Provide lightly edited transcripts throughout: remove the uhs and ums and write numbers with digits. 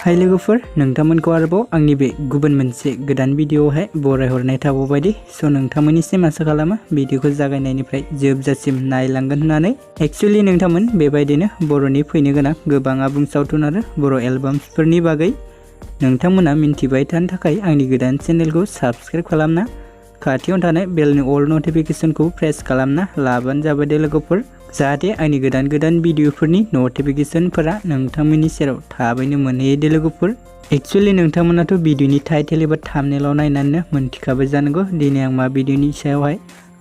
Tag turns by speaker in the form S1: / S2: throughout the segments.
S1: हाय लोगोफोर नोंथांमोनखौ आरोबाव आंनि बे गुबुन मोनसे गोदान भिडिअआवहाय बरायहरनाय थाबावबायदि स' नोंथांमोननिसिम आसा खालामो भिडिअखौ जागायनायनिफ्राय जोबजासिम नायलांगोन होननानै एक्चुअली नोंथांमोन बेबायदिनो बर'नि फैनो गोनां गोबां आबुं सावथुन आरो बर' एलबाम्सफोरनि बागै नोंथांमोना मिन्थिबाय थानो थाखाय आंनि गोदान चेनेलखौ साबस्क्राइब खालामना खाथियाव थानाय बेलनि अल नटिफिकेशनखौ प्रेस खालामना लाबानो जाबाय दे लोगोफोर जाहाथे आंनि गोदान भिडिअफोरनि नटिफिकेशनफोरा नोंथांमोननि सेराव थाबैनो मोनहैयो दे लोगोफोर। एक्चुअली नोंथांमोनाथ' भिडिअनि टाइटेल एबा थाम्बनेलाव नायनानैनो मोनथिखाबाय जानांगौ दिनै आं मा भिडिअनि सायावहाय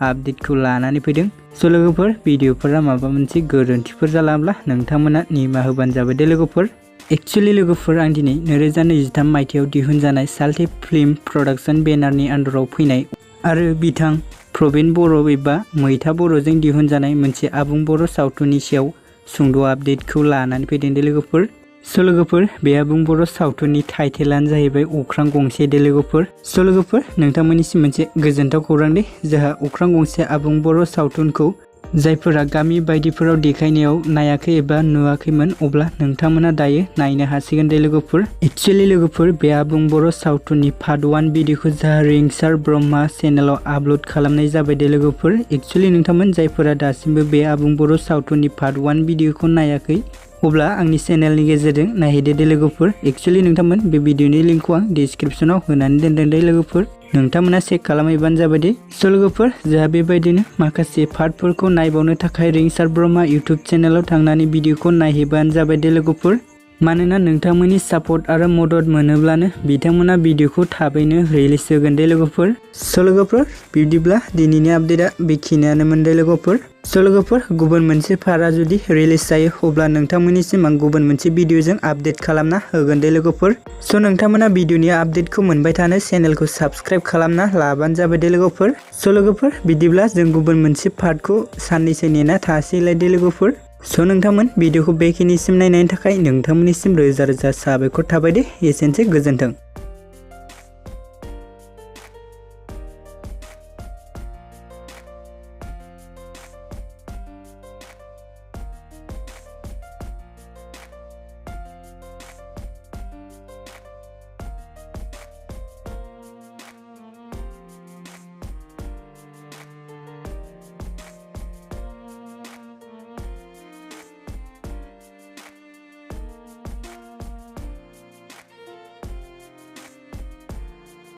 S1: आपडेटखौ लानानै फैदों। स' लोगोफोर भिडिअफोरा माबा मोनसे गोरोन्थिफोर जालांब्ला नोंथांमोना निमाहा होबानो जाबाय दे लोगोफोर। एक्चुअली लोगोफोर आं दिनै 2023 मायथाइयाव दिहुनजानाय साल्टे फिल्म प्रडाक्शन बेनारनि आन्दाराव फैनाय आरो बिथां प्रबिन बर' एबा मैथा बर'जों दिहुनजानाय मोनसे आबुं बर' सावथुननि सायाव सुंद' आपडेटखौ लानानै फैदों दे लोगोफोर। स' लोगोफोर बे आबुं बर' सावथुननि टाइटेलानो जाहैबाय अख्रां गंसे दे लोगोफोर। स' लोगोफोर नोंथांमोननिसिम मोनसे गोजोनथाव खौरां दे जोंहा अख्रां गंसे आबुं बर' सावथुनखौ जायफोरा गामि बायदिफोराव देखायनायाव नायाखै एबा नुवाखैमोन अब्ला नोंथांमोना दायो नायनो हासिगोन दे लोगोफोर। एक्चुअली लोगोफोर बे आबुं बर' सावथुननि पार्ट 1 भिडिअखौ जाहा रिंसार ब्रह्मा चेनेलाव आपल'ड खालामनाय जाबाय दे लोगोफोर। एक्चुअली नोंथांमोन जायफोरा दासिमबो बे आबुं बर' सावथुननि पार्ट 1 भिडिअखौ नायाखै अब्ला आंनि चेनेलनि गेजेरजों नायहैदो दे लोगोफोर। एक्चुअली नोंथांमोन बे भिडिअनि लिंकखौ आं डिसक्रिप्शनाव होनानै दोनदों दे लोगोफोर नोंथांमोना चेक खालामहैबानो जाबाय दे। स' लोगोफोर जोंहा बेबायदिनो माखासे पार्टफोरखौ नायबावनो थाखाय रिंसार ब्रह्मा इउटुब चेनेलाव थांनानै भिडिअखौ नायहैबानो जाबाय दे लोगोफोर। मानोना नोंथांमोननि सापर्ट आरो मदद मोनोब्लानो बिथांमोना भिडिअखौ थाबैनो रिलिज होगोन दे लोगोफोर। स' लोगोफोर बिब्दिब्ला दिनैनि आपडेटआ बेखिनियानोमोन दे लोगोफोर। स' लोगोफोर गुबुन मोनसे पार्टआ जुदि रिलिज जायो अब्ला नोंथांमोननिसिम आं गुबुन मोनसे भिडिअजों आपडेट खालामना होगोन दे लोगोफोर। स' नोंथांमोना भिडिअनि आपडेटखौ मोनबाय थानो चेनेलखौ साबस्क्राइब खालामना लाबानो जाबाय दे लोगोफोर। स' लोगोफोर बिदिब्ला जों गुबुन मोनसे पार्टखौ साननैसो नेना थासैलाय दे लोगोफोर। स' नोंथांमोन भिडिअखौ बेखिनिसिम नायनायनि थाखाय नोंथांमोननिसिम रोजा रोजा साबायखर थाबाय दे। एसेनोसै गोजोन्थों।